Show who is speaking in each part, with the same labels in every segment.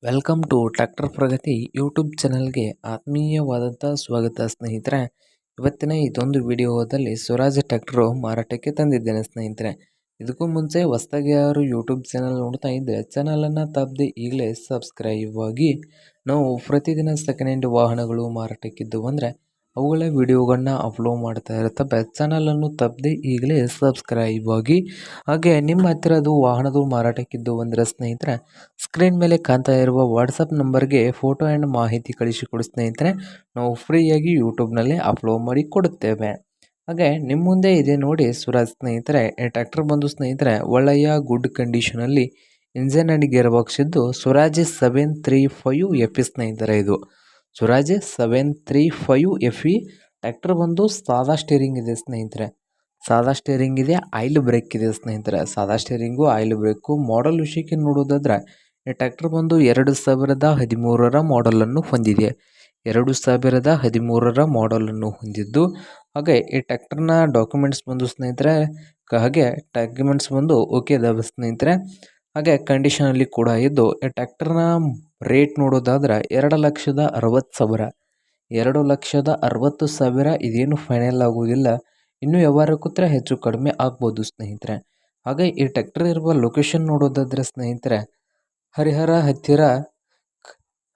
Speaker 1: Welcome to tractor Pragati YouTube ಚಾನಲ್ಗೆ ಆತ್ಮೀಯವಾದಂಥ ಸ್ವಾಗತ ಸ್ನೇಹಿತರೆ. ಇವತ್ತಿನ ಇದೊಂದು ವಿಡಿಯೋದಲ್ಲಿ ಸ್ವರಾಜ್ ಟ್ರ್ಯಾಕ್ಟರು ಮಾರಾಟಕ್ಕೆ ತಂದಿದ್ದೇನೆ ಸ್ನೇಹಿತರೆ. ಇದಕ್ಕೂ ಮುಂಚೆ ಹೊಸದಾಗಿ ಯಾರು ಯೂಟ್ಯೂಬ್ ಚಾನಲ್ ನೋಡ್ತಾ ಇದ್ದರೆ ಚಾನಲನ್ನು ತಪ್ಪದೆ ಈಗಲೇ ಸಬ್ಸ್ಕ್ರೈಬ್ ಆಗಿ. ನಾವು ಪ್ರತಿದಿನ ಸೆಕೆಂಡ್ ಹ್ಯಾಂಡ್ ವಾಹನಗಳು ಮಾರಾಟಕ್ಕಿದ್ದು ಅಂದರೆ ಅವುಗಳ ವಿಡಿಯೋಗಳನ್ನ ಅಪ್ಲೋಡ್ ಮಾಡ್ತಾ ಇರ್ತವೆ. ಚಾನಲನ್ನು ತಪ್ಪದೆ ಈಗಲೇ ಸಬ್ಸ್ಕ್ರೈಬ್ ಆಗಿ. ಹಾಗೆ ನಿಮ್ಮ ಹತ್ತಿರ ಅದು ವಾಹನದ ಮಾರಾಟಕ್ಕಿದ್ದು ಅಂದರೆ ಸ್ನೇಹಿತರೆ, ಸ್ಕ್ರೀನ್ ಮೇಲೆ ಕಾಣ್ತಾ ಇರುವ ವಾಟ್ಸಪ್ ನಂಬರ್ಗೆ ಫೋಟೋ ಆ್ಯಂಡ್ ಮಾಹಿತಿ ಕಳಿಸಿಕೊಡಿ ಸ್ನೇಹಿತರೆ. ನಾವು ಫ್ರೀಯಾಗಿ ಯೂಟ್ಯೂಬ್ನಲ್ಲಿ ಅಪ್ಲೋಡ್ ಮಾಡಿ ಕೊಡುತ್ತೇವೆ. ಹಾಗೆ ನಿಮ್ಮ ಮುಂದೆ ಇದೆ ನೋಡಿ ಸ್ವರಾಜ್ ಸ್ನೇಹಿತರೆ. ಈ ಟ್ರ್ಯಾಕ್ಟರ್ ಬಂದು ಸ್ನೇಹಿತರೆ ಒಳ್ಳೆಯ ಗುಡ್ ಕಂಡೀಷನಲ್ಲಿ ಇಂಜನ್ ಆ್ಯಂಡ್ ಗೇರ್ ಬಾಕ್ಸ್ ಇದ್ದು ಸ್ವರಾಜ್ 735 FE ಸ್ನೇಹಿತರೆ. ಇದು ಸ್ವರಾಜ್ 735 FE ಟ್ರ್ಯಾಕ್ಟರ್ ಬಂದು ಸಾದಾ ಸ್ಟೇರಿಂಗ್ ಇದೆ ಸ್ನೇಹಿತರೆ. ಸಾದಾ ಸ್ಟೇರಿಂಗ್ ಇದೆ, ಆಯಿಲ್ ಬ್ರೇಕ್ ಇದೆ ಸ್ನೇಹಿತರೆ. ಸಾದಾ ಸ್ಟೇರಿಂಗು, ಆಯಿಲ್ ಬ್ರೇಕು. ಮಾಡಲ್ ವಿಷಯಕ್ಕೆ ನೋಡೋದಾದ್ರೆ ಈ ಟ್ರ್ಯಾಕ್ಟರ್ ಬಂದು 2013ರ ಮಾಡಲನ್ನು ಹೊಂದಿದೆ. 2013ರ ಮಾಡಲನ್ನು ಹೊಂದಿದ್ದು, ಹಾಗೆ ಈ ಟ್ರ್ಯಾಕ್ಟರ್ನ ಡಾಕ್ಯುಮೆಂಟ್ಸ್ ಬಂದು ಸ್ನೇಹಿತರೆ, ಹಾಗೆ ಡಾಕ್ಯುಮೆಂಟ್ಸ್ ಬಂದು ಓಕೆ ಇದಾವೆ ಸ್ನೇಹಿತರೆ. ಹಾಗೆ ಕಂಡೀಷನಲ್ಲಿ ಕೂಡ ಇದ್ದು, ಈ ಟ್ರ್ಯಾಕ್ಟರ್ನ ರೇಟ್ ನೋಡೋದಾದ್ರೆ 2,60,000. 2,60,000 ಇದೇನು ಫೈನಲ್ ಆಗುವುದಿಲ್ಲ. ಇನ್ನೂ ವ್ಯವಹಾರ ಕೂತ್ರೆ ಹೆಚ್ಚು ಕಡಿಮೆ ಆಗ್ಬೋದು ಸ್ನೇಹಿತರೆ. ಹಾಗೆ ಈ ಟ್ರ್ಯಾಕ್ಟರ್ ಇರುವ ಲೊಕೇಶನ್ ನೋಡೋದಾದ್ರೆ ಸ್ನೇಹಿತರೆ,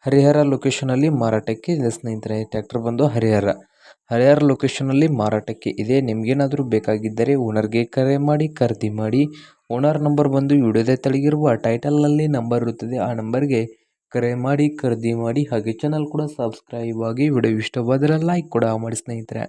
Speaker 1: ಹರಿಹರ ಲೊಕೇಶನಲ್ಲಿ ಮಾರಾಟಕ್ಕೆ ಇದೆ ಸ್ನೇಹಿತರೆ. ಈ ಟ್ರ್ಯಾಕ್ಟರ್ ಬಂದು ಹರಿಹರ ಲೊಕೇಶನಲ್ಲಿ ಮಾರಾಟಕ್ಕೆ ಇದೆ. ನಿಮಗೇನಾದರೂ ಬೇಕಾಗಿದ್ದರೆ ಓನರ್ಗೆ ಕರೆ ಮಾಡಿ ಖರೀದಿ ಮಾಡಿ. ಓನರ್ ನಂಬರ್ ಬಂದು ವಿಡಿಯೋದ ತೆಳಗಿರುವ ಟೈಟಲ್ನಲ್ಲಿ ನಂಬರ್ ಇರುತ್ತದೆ. ಆ ನಂಬರ್ಗೆ ಕರೆ ಮಾಡಿ ಖರೀದಿ ಮಾಡಿ. ಹಾಗೆ ಚಾನಲ್ ಕೂಡ ಸಬ್ಸ್ಕ್ರೈಬ್ ಆಗಿ. ವಿಡಿಯೋ ಇಷ್ಟವಾದರೆ ಲೈಕ್ ಕೂಡ ಮಾಡಿ ಸ್ನೇಹಿತರೆ.